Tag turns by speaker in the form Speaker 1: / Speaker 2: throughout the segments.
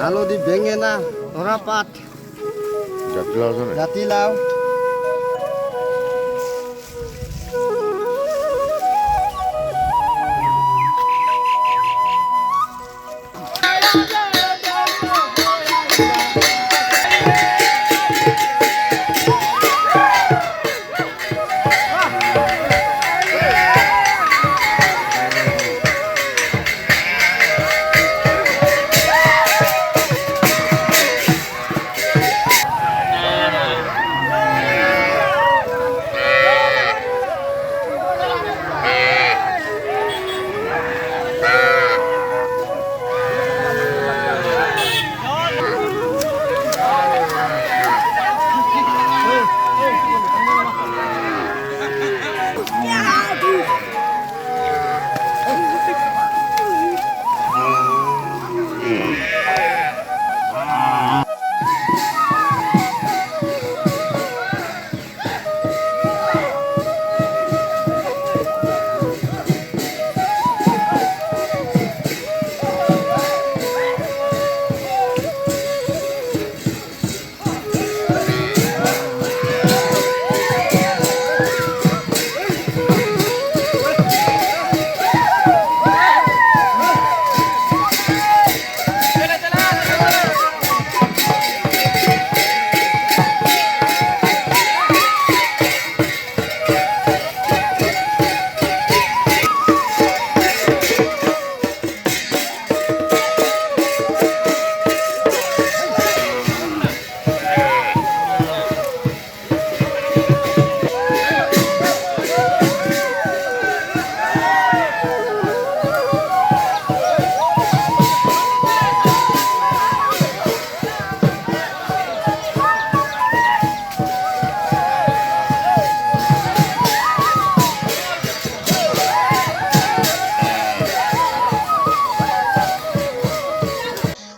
Speaker 1: হালধি, বেঙেনা, ধৰাপাত, জাতিলাও।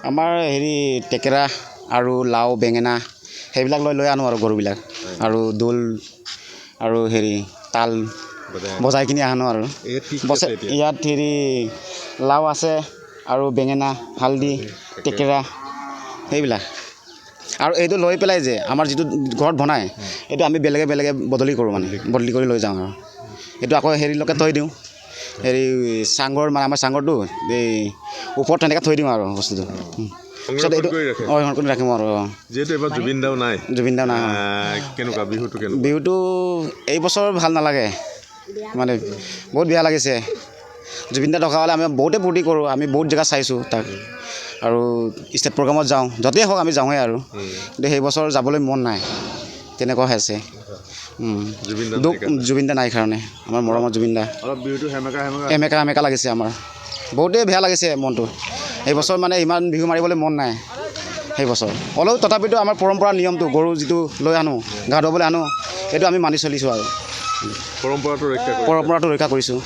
Speaker 2: আমাৰ হেৰি টেকেৰা আৰু লাও বেঙেনা সেইবিলাক লৈ আনো আৰু গৰুবিলাক আৰু দোল আৰু হেৰি তাল বজাই কিনি আনো আৰু ইয়াত হেৰি লাও আছে আৰু বেঙেনা হালধি টেকেৰা সেইবিলাক আৰু এইটো লৈ পেলাই যে আমাৰ যিটো ঘৰত বনায় এইটো আমি বেলেগে বদলি কৰোঁ মানে বদলি কৰি লৈ যাওঁ আৰু এইটো আকৌ হেৰিলৈকে থৈ দিওঁ হেৰি চাংঘৰ মানে আমাৰ চাংঘৰটো এই ওপৰত তেনেকৈ থৈ দিওঁ আৰু বস্তুটো পিছত এইটো সংৰক্ষণ কৰি ৰাখিম আৰু
Speaker 3: যিহেতু এবাৰ জুবিন দাও নাই কেনেকুৱা বিহুটো
Speaker 2: এই বছৰ ভাল নালাগে মানে বহুত বেয়া লাগিছে জুবিন দা থকা হ'লে আমি বহুতে ফূৰ্তি কৰোঁ আমি বহুত জেগা চাইছোঁ তাক আৰু ষ্টেট প্ৰগ্ৰামত যাওঁ য'তেই হওক আমি যাওঁৱেই আৰু কিন্তু সেই বছৰ যাবলৈ মন নাই তেনেকুৱা হৈ আছে দুখ জুবিন দা নাই কাৰণে আমাৰ মৰমৰ জুবিন দা এমেকা লাগিছে আমাৰ বহুতেই বেয়া লাগিছে মনটো এই বছৰ মানে ইমান বিহু মাৰিবলৈ মন নাই সেই বছৰ হ'লেও তথাপিতো আমাৰ পৰম্পৰা নিয়মটো গৰু যিটো লৈ আনো গা ধুৱাবলৈ আনো এইটো আমি মানি চলিছোঁ আৰু পৰম্পৰাটো ৰক্ষা কৰিছোঁ